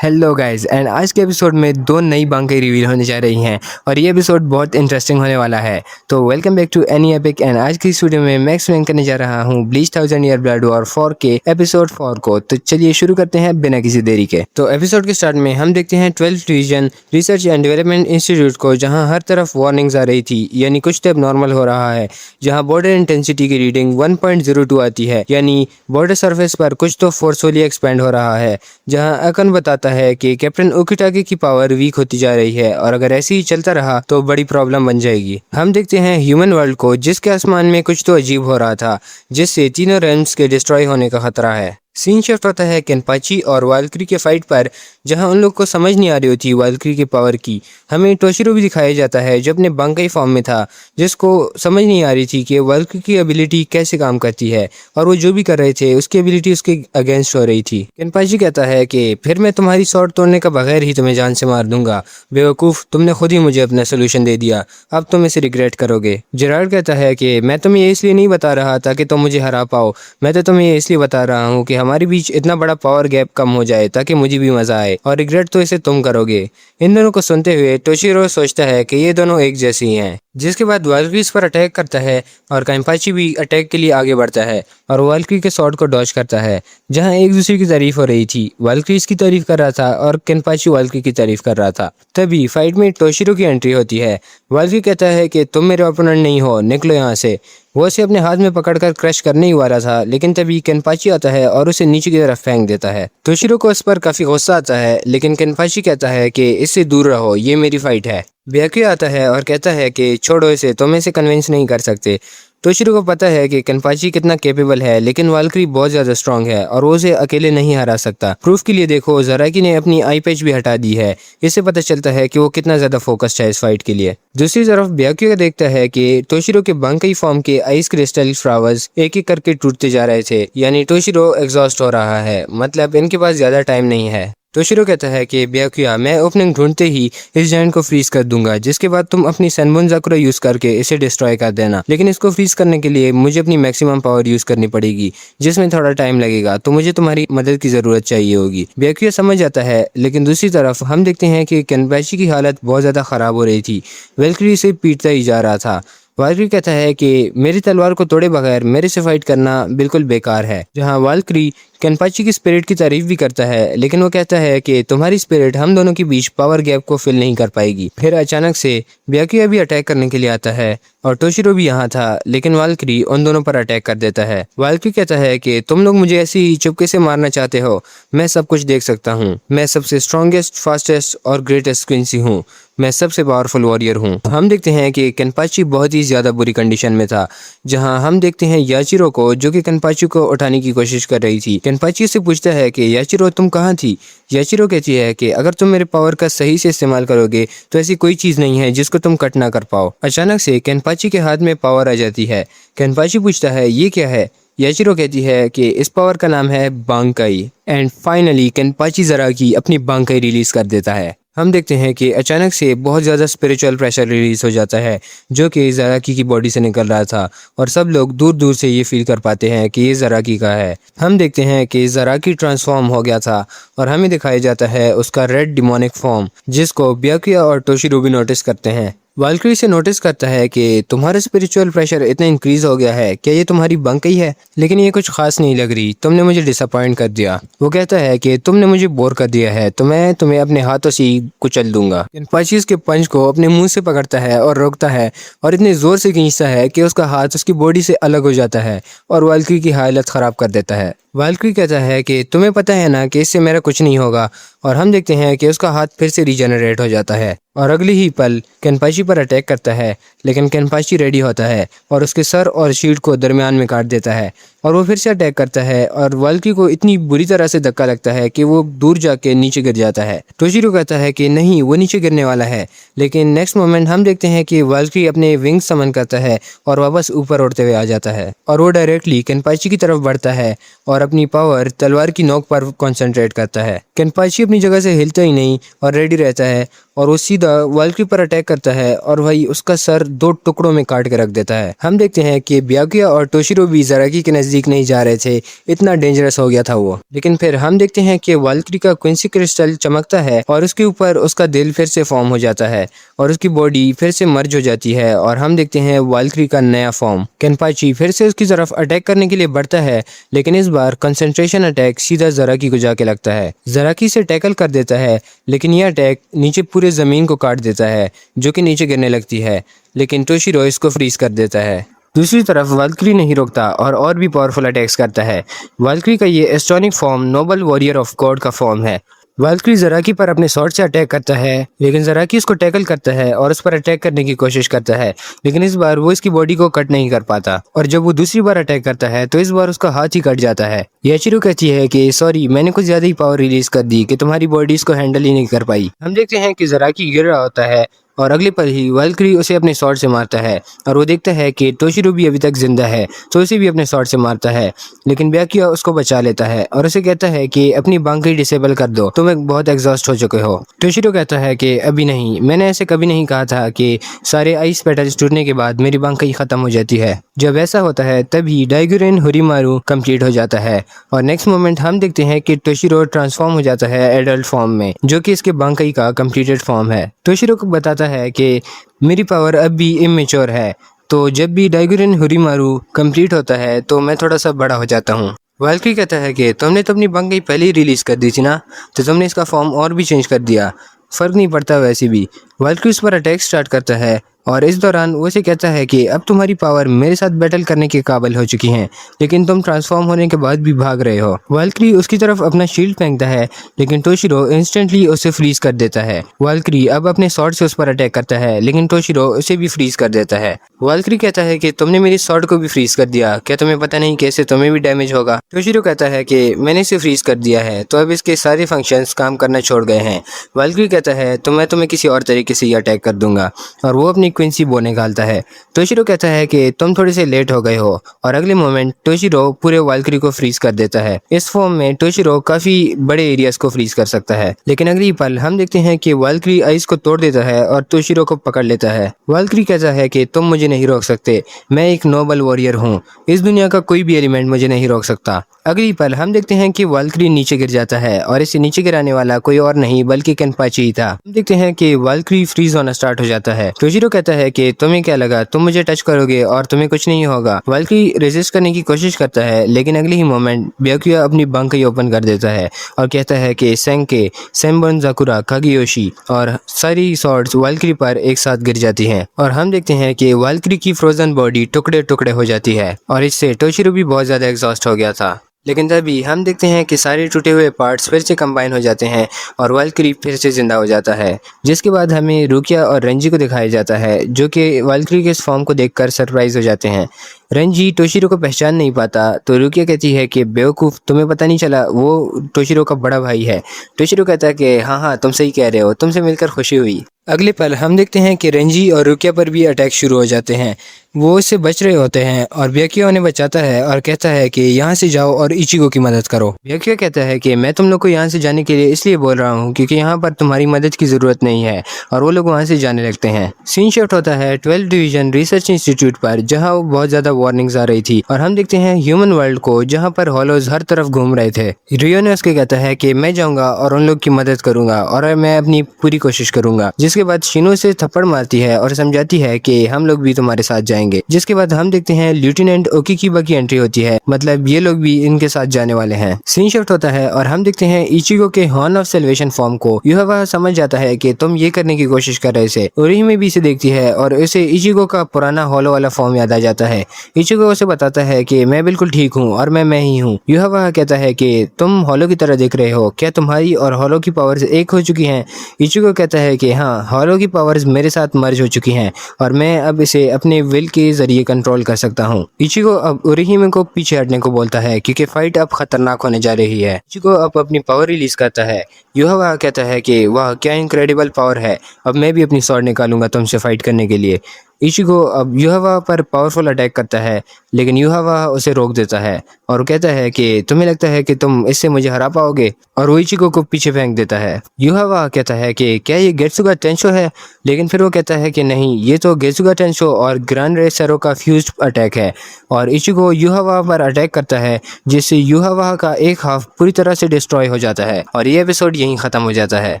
Hello guys and आज के episode में दो नई बांकें रिवील होने जा रही हैं और ये एपिसोड बहुत इंटरेस्टिंग होने वाला है। तो welcome back to any epic and आज की इस वीडियो में मैं एक्सप्लेन करने जा रहा हूँ ब्लीच 1000 ईयर ब्लड वॉर 4 के एपिसोड 4 को। तो चलिए शुरू करते हैं बिना किसी देरी के। तो एपिसोड के स्टार्ट में हम देखते हैं 12th division research and development institute को, जहाँ हर तरफ वार्निंग्स आ रही थी, यानी कुछ तो नॉर्मल हो रहा है। जहाँ बॉर्डर इंटेंसिटी की रीडिंग 1.02 आती है, यानी बॉर्डर सरफेस पर कुछ तो फोर्सफुली एक्सपेंड हो रहा है। जहाँ अकन बताता है कि कैप्टन ओकिटाकी की पावर वीक होती जा रही है और अगर ऐसे ही चलता रहा तो बड़ी प्रॉब्लम बन जाएगी। हम देखते हैं ह्यूमन वर्ल्ड को, जिसके आसमान में कुछ तो अजीब हो रहा था, जिससे तीनों रेल्म्स के डिस्ट्रॉय होने का खतरा है। सीन शिफ्ट होता है केनपाची और वाल्क्री के फाइट पर, जहां उन लोग को समझ नहीं आ रही होती वाल्क्री के पावर की। हमें टोशिरो भी दिखाया जाता है जो अपने बांकाई फॉर्म में था, जिसको समझ नहीं आ रही थी कि वाल्क्री की एबिलिटी कैसे काम करती है और वो जो भी कर रहे थे उसकी एबिलिटी उसके अगेंस्ट हो रही थी। केनपाची कहता है कि फिर मैं तुम्हारी स्वॉर्ड तोड़ने का बगैर ही तुम्हें जान से मार दूंगा। बेवकूफ़, तुमने खुद ही मुझे अपना सोल्यूशन दे दिया, अब तुम इसे रिग्रेट करोगे। जेराल्ड कहता है कि मैं तुम्हें ये इसलिए नहीं बता रहा था कि तुम मुझे हरा पाओ, मैं तो तुम्हें ये इसलिए बता रहा हूँ कि हमारे बीच इतना बड़ा पावर गैप कम हो जाए ताकि मुझे भी मजा आए, और रिग्रेट तो इसे तुम करोगे। इन दोनों को सुनते हुए टोशिरो सोचता है कि ये दोनों एक जैसे ही हैं। जिसके बाद वाल्क्री इस पर अटैक करता है और केनपाची भी अटैक के लिए आगे बढ़ता है और वाल्क्री के शॉट को डॉज करता है। जहां एक दूसरे की तारीफ हो रही थी, वाल्क्री इसकी तारीफ कर रहा था और केनपाची वाल्क्री की तारीफ कर रहा था। तभी फाइट में टोशिरो की एंट्री होती है। वाल्क्री कहता है कि तुम मेरे ओपोनेंट नहीं हो, निकलो यहाँ से। वो उसे अपने हाथ में पकड़कर क्रश करने ही वाला था, लेकिन तभी केनपाची आता है और उसे नीचे की तरफ फेंक देता है। टोशिरो को इस पर काफी गुस्सा आता है, लेकिन केनपाची कहता है कि इससे दूर रहो, ये मेरी फाइट है। ब्याक्यूया आता है और कहता है कि छोड़ो इसे, तुम इसे कन्विंस नहीं कर सकते। टोशिरो को पता है कि केनपाची कितना कैपेबल है, लेकिन वाल्क्री बहुत ज्यादा स्ट्रांग है और वो उसे अकेले नहीं हरा सकता। प्रूफ के लिए देखो, ज़राकी ने अपनी आई पैच भी हटा दी है। इससे पता चलता है कि वो कितना ज्यादा फोकस्ड है इस फाइट के लिए। दूसरी तरफ ब्याक्यूया देखता है कि टोशिरो के बांकाई फॉर्म के आइस क्रिस्टल फ्लावर्स एक एक करके टूटते जा रहे थे, यानी टोशिरो एग्जॉस्ट हो रहा है, मतलब इनके पास ज्यादा टाइम नहीं है। टोशिरो कहता है कि ब्याक्यूया, मैं ओपनिंग ढूंढते ही इस जायंट को फ्रीज कर दूंगा, जिसके बाद तुम अपनी सनबर्न ज़ाकुरा यूज करके इसे डिस्ट्रॉय कर देना। लेकिन इसको फ्रीज करने के लिए मुझे अपनी मैक्सिमम पावर यूज करनी पड़ेगी, जिसमें थोड़ा टाइम लगेगा, तो मुझे तुम्हारी मदद की जरूरत चाहिए होगी। ब्याक्यूया समझ जाता है, लेकिन दूसरी तरफ हम देखते हैं कि केनपाची की हालत बहुत ज्यादा खराब हो रही थी। वाल्क्री इसे पीटता ही जा रहा था। वाल्क्री कहता है कि मेरी तलवार को तोड़े बगैर मेरे से फाइट करना बिल्कुल बेकार है। जहां वाल्क्री केनपाची की स्पिरिट की तारीफ भी करता है, लेकिन वो कहता है कि तुम्हारी स्पिरिट हम दोनों के बीच पावर गैप को फिल नहीं कर पाएगी। फिर अचानक से ब्याक्यूया भी अटैक करने के लिए आता है और टोशिरो भी यहाँ था, लेकिन वाल्क्री उन दोनों पर अटैक कर देता है। वाल्क्री कहता है कि तुम लोग मुझे ऐसे ही चुपके से मारना चाहते हो, मैं सब कुछ देख सकता हूँ। मैं सबसे स्ट्रॉन्गेस्ट, फास्टेस्ट और ग्रेटेस्ट क्विंसी हूँ। मैं सबसे पावरफुल वॉरियर हूँ। हम देखते हैं कि केनपाची बहुत ही ज्यादा बुरी कंडीशन में था। जहाँ हम देखते हैं याचिरो को, जो कि केनपाची को उठाने की कोशिश कर रही थी। केनपाची से पूछता है कि याचिरो तुम कहाँ थी। याचिरो कहती है कि अगर तुम मेरे पावर का सही से इस्तेमाल करोगे तो ऐसी कोई चीज नहीं है जिसको तुम कट ना कर पाओ। अचानक से केनपाची के हाथ में पावर आ जाती है। केनपाची पूछता है ये क्या है। याचिरो कहती है कि इस पावर का नाम है बांकाई। एंड फाइनली केनपाची ज़राकी अपनी बांकाई रिलीज कर देता है। हम देखते हैं कि अचानक से बहुत ज़्यादा स्पिरिचुअल प्रेशर रिलीज हो जाता है, जो कि ज़राकी की बॉडी से निकल रहा था, और सब लोग दूर दूर से ये फील कर पाते हैं कि ये ज़राकी का है। हम देखते हैं कि ज़राकी ट्रांसफॉर्म हो गया था और हमें दिखाया जाता है उसका रेड डिमोनिक फॉर्म, जिसको ब्याक्यूया और टोशिरो भी नोटिस करते हैं। वाल्क्री से नोटिस करता है कि तुम्हारा स्पिरिचुअल प्रेशर इतना इंक्रीज हो गया है, क्या ये तुम्हारी बांकाई है? लेकिन ये कुछ खास नहीं लग रही, तुमने मुझे डिसअपॉइंट कर दिया। वो कहता है कि तुमने मुझे बोर कर दिया है, तो मैं तुम्हें अपने हाथों से ही कुचल दूंगा। केनपाची उसके पंच को अपने मुंह से पकड़ता है और रोकता है और इतने जोर से खींचता है कि उसका हाथ उसकी बॉडी से अलग हो जाता है और वाल्क्री की हालत खराब कर देता है। वाल्क्री कहता है कि तुम्हें पता है ना कि इससे मेरा कुछ नहीं होगा, और हम देखते हैं कि उसका हाथ फिर से रीजनरेट हो जाता है और अगली ही पल केनपाची पर अटैक करता है। लेकिन केनपाची रेडी होता है और उसके सर और शील्ड को दरमियान में काट देता है और वो फिर से अटैक करता है और वाल्क्री को इतनी बुरी तरह से धक्का लगता है कि वो दूर जाके नीचे गिर जाता है। टोशिरो कहता है कि नहीं, वो नीचे गिरने वाला है, लेकिन नेक्स्ट मोमेंट हम देखते हैं कि वाल्क्री अपने विंग्स समन करता है और वापस ऊपर उड़ते हुए आ जाता है और वो डायरेक्टली केनपाची की तरफ बढ़ता है और अपनी पावर तलवार की नोक पर कॉन्सेंट्रेट करता है। केनपाची अपनी जगह से हिलता ही नहीं और रेडी रहता है और वो सीधा वाल्क्री पर अटैक करता है और वही उसका सर 2 टुकड़ों में काट के रख देता है। हम देखते हैं कि ब्याकुया और टोशिरो भी ज़राकी के नज़दीक नहीं जा रहे थे, इतना डेंजरस हो गया था वो। लेकिन फिर हम देखते हैं कि वाल्क्री का क्विंसी क्रिस्टल चमकता है और उसके ऊपर उसका दिल फिर से फॉर्म हो जाता है और उसकी बॉडी फिर से मर्ज हो जाती है और हम देखते हैं वाल्क्री का नया फॉर्म। केनपाची फिर से उसकी तरफ अटैक करने के लिए बढ़ता है, लेकिन इस बार कंसंट्रेशन अटैक सीधा ज़राकी को जाके लगता है। ज़राकी से टैकल कर देता है, लेकिन यह अटैक नीचे पूरे ज़मीन को काट देता है, जो कि नीचे गिरने लगती है, लेकिन टोशिरो इसको फ्रीज कर देता है। दूसरी तरफ वाल्क्री नहीं रुकता और भी पावरफुल अटैक्स करता है। वाल्क्री का ये एस्टोनिक form noble warrior of god का फॉर्म है। वाल्क्री ज़राकी पर अपने स्वॉर्ड से अटैक करता है, लेकिन ज़राकी उसको टैकल करता है और उस पर अटैक करने की कोशिश करता है, लेकिन इस बार वो इसकी बॉडी को कट नहीं कर पाता और जब वो दूसरी बार अटैक करता है तो इस बार उसका हाथ ही कट जाता है। याचिरो कहती है कि सॉरी, मैंने कुछ ज़्यादा ही पावर रिलीज कर दी कि तुम्हारी बॉडी इसको हैंडल ही नहीं कर पाई। हम देखते हैं कि ज़राकी गिर रहा होता है और अगले पल ही वाल्क्री उसे अपने स्वॉर्ड से मारता है और वो देखता है कि टोशिरो भी अभी तक जिंदा है, तो उसे भी अपने स्वॉर्ड से मारता है, लेकिन ब्याकुया उसको बचा लेता है और उसे कहता है कि अपनी बांकी डिसेबल कर दो, तुम बहुत एग्जॉस्ट हो चुके हो। टोशिरो कहता है कि अभी नहीं, मैंने ऐसे कभी नहीं कहा था कि सारे आइस पेटल्स टूटने के बाद मेरी बांकी खत्म हो जाती है। जब ऐसा होता है तभी डाइगुरेन हुरीमारू कंप्लीट हो जाता है और नेक्स्ट मोमेंट हम देखते हैं कि टोशिरो ट्रांसफॉर्म हो जाता है एडल्ट फॉर्म में, जो कि इसके बांकी का कंप्लीटेड फॉर्म है। टोशिरो को बताता है कि मेरी पावर अब भी इमेच्योर है, तो जब भी डाइगुरेन हुरीमारू कंप्लीट होता है तो मैं थोड़ा सा बड़ा हो जाता हूँ। वाल्क्री कहता है कि तुमने तो अपनी बांकी पहले ही रिलीज कर दी थी ना, तो तुमने इसका फॉर्म और भी चेंज कर दिया, फर्क नहीं पड़ता वैसे भी। वाल्क्री उस पर अटैक स्टार्ट करता है और इस दौरान वो उसे कहता है कि अब तुम्हारी पावर मेरे साथ बैटल करने के काबिल हो चुकी हैं, लेकिन तुम ट्रांसफॉर्म होने के बाद भी भाग रहे हो। वाल्क्री उसकी तरफ अपना शील्ड फेंकता है, लेकिन टोशिरो इंस्टेंटली उसे फ्रीज कर देता है। वाल्क्री अब अपने स्वॉर्ड से उस पर अटैक करता है, लेकिन टोशिरो उसे भी फ्रीज कर देता है। वाल्क्री कहता है कि तुमने मेरी स्वॉर्ड को भी फ्रीज कर दिया, क्या तुम्हें पता नहीं कैसे तुम्हें भी डैमेज होगा। टोशिरो कहता है कि मैंने इसे फ्रीज कर दिया है, तो अब इसके सारे फंक्शंस काम करना छोड़ गए हैं। वाल्क्री कहता है तो मैं तुम्हें किसी और तरीके से अटैक कर दूंगा, और वो अपनी क्विंसी बो निकालता है। टोशिरो कहता है कि तुम थोड़े से लेट हो गए हो, और अगले मोमेंट टोशिरो पूरे वाल्क्री को फ्रीज कर देता है। इस फॉर्म में टोशिरो काफी बड़े एरियाज को फ्रीज कर सकता है, लेकिन अगली पल हम देखते हैं कि वाल्क्री आइस को तोड़ देता है और टोशिरो को पकड़ लेता है। वाल्क्री कहता है कि तुम मुझे नहीं रोक सकते, मैं एक नोबल वॉरियर हूँ, इस दुनिया का कोई भी एलिमेंट मुझे नहीं रोक सकता। अगली पल हम देखते हैं कि वाल्क्री नीचे गिर जाता है और इसे नीचे गिराने वाला कोई और नहीं बल्कि केनपाची ही था। हम देखते हैं कि वाल्क्री फ्रीज होना स्टार्ट हो जाता है। टोशिरो कहता है कि तुम्हें क्या लगा, तुम मुझे टच करोगे और तुम्हें कुछ नहीं होगा। वाल्क्री रेजिस्ट करने की कोशिश करता है, लेकिन अगले ही मोमेंट ब्याकुया अपनी बांकी ओपन कर देता है और कहता है कि सेंके, सेंबन जाकुरा, कागियोशी और सारी स्वॉर्ड्स वाल्क्री पर एक साथ गिर जाती हैं और हम देखते हैं कि वाल्क्री की फ्रोजन बॉडी टुकड़े टुकड़े हो जाती है और इससे टोशिरो भी बहुत ज्यादा एग्जॉस्ट हो गया था। लेकिन तभी हम देखते हैं कि सारे टूटे हुए पार्ट्स फिर से कंबाइन हो जाते हैं और वाल्क्री फिर से जिंदा हो जाता है, जिसके बाद हमें रुकिया और रेंजी को दिखाया जाता है, जो कि वाल्क्री के इस फॉर्म को देखकर सरप्राइज हो जाते हैं। रेंजी टोशिरो को पहचान नहीं पाता, तो रुकिया कहती है कि बेवकूफ़, तुम्हें पता नहीं चला वो टोशिरो का बड़ा भाई है। टोशिरो कहता है कि हाँ तुम सही कह रहे हो, तुमसे मिलकर खुशी हुई। अगले पल हम देखते हैं कि रेंजी और रुकिया पर भी अटैक शुरू हो जाते हैं। वो इससे बच रहे होते हैं और ब्याकुया उन्हें बचाता है और कहता है कि यहाँ से जाओ और इचिगो की मदद करो। ब्याकुया कहता है कि मैं तुम लोग को यहाँ से जाने के लिए इसलिए बोल रहा हूँ क्योंकि यहाँ पर तुम्हारी मदद की ज़रूरत नहीं है, और वो लोग वहाँ से जाने लगते हैं। सीन शिफ्ट होता है 12 डिवीजन रिसर्च इंस्टीट्यूट पर, जहाँ बहुत ज़्यादा वार्निंग्स आ रही थी, और हम देखते हैं ह्यूमन वर्ल्ड को, जहाँ पर हॉलोज हर तरफ घूम रहे थे। रियो ने उसके कहता है कि मैं जाऊँगा और उन लोग की मदद करूँगा और मैं अपनी पूरी कोशिश करूँगा। जिसके बाद शिनो से थप्पड़ मारती है और समझाती है कि हम लोग भी तुम्हारे साथ जाएंगे। जिसके बाद हम देखते हैं लेफ्टिनेंट ओकिकीबा की एंट्री होती है, मतलब ये लोग भी इनके साथ जाने वाले हैं। सीन शिफ्ट होता है और हम देखते हैं इचिगो के हॉर्न ऑफ सेल्वेशन फॉर्म को। युहावा समझ जाता है कि तुम ये करने की कोशिश कर रहे थे। ओरिहिमे भी इसे देखती है और इसे इचिगो का पुराना हॉलो वाला फॉर्म याद आ जाता है। इचिगो उसे बताता है कि मैं बिल्कुल ठीक हूँ और मैं ही हूँ। युहावा कहता है कि तुम हॉलो की तरह देख रहे हो, क्या तुम्हारी और हॉलो की पावर्स एक हो चुकी हैं? इचिगो कहता है कि हाँ, हॉलो की पावर्स मेरे साथ मर्ज हो चुकी हैं और मैं अब इसे अपने विल के जरिए कंट्रोल कर सकता हूँ। इचिगो अब ओरिहिमे को पीछे हटने को बोलता है क्योंकि फाइट अब खतरनाक होने जा रही है। इचिगो अब अपनी पावर रिलीज करता है। युहावा कहता है कि वाह क्या इनक्रेडिबल पावर है, अब मैं भी अपनी स्वॉर्ड निकालूंगा तुमसे फाइट करने के लिए। इचिगो अब युहावा पर पावरफुल अटैक करता है, लेकिन युहावा उसे रोक देता है और वो कहता है कि तुम्हें लगता है कि तुम इससे मुझे हरा पाओगे, और वो इचिगो को पीछे फेंक देता है। युहावा कहता है कि क्या ये गेत्सुगा टेंशो है, लेकिन फिर वो कहता है कि नहीं, ये तो गेत्सुगा टेंशो और ग्रैंड रे सेरो का फ्यूज्ड अटैक है। और इचिगो युहावा पर अटैक करता है, जिससे युहावा का एक हाफ पूरी तरह से डिस्ट्रॉय हो जाता है और ये एपिसोड यहीं खत्म हो जाता है।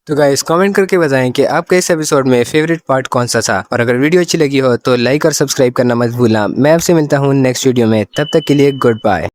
तो गाइस कमेंट करके बताएं कि आपका इस एपिसोड में फेवरेट पार्ट कौन सा था, और अगर वीडियो अच्छी लगी हो तो लाइक और सब्सक्राइब करना मत भूलना। मैं आपसे मिलता हूँ नेक्स्ट वीडियो में, तब तक के लिए गुड बाय।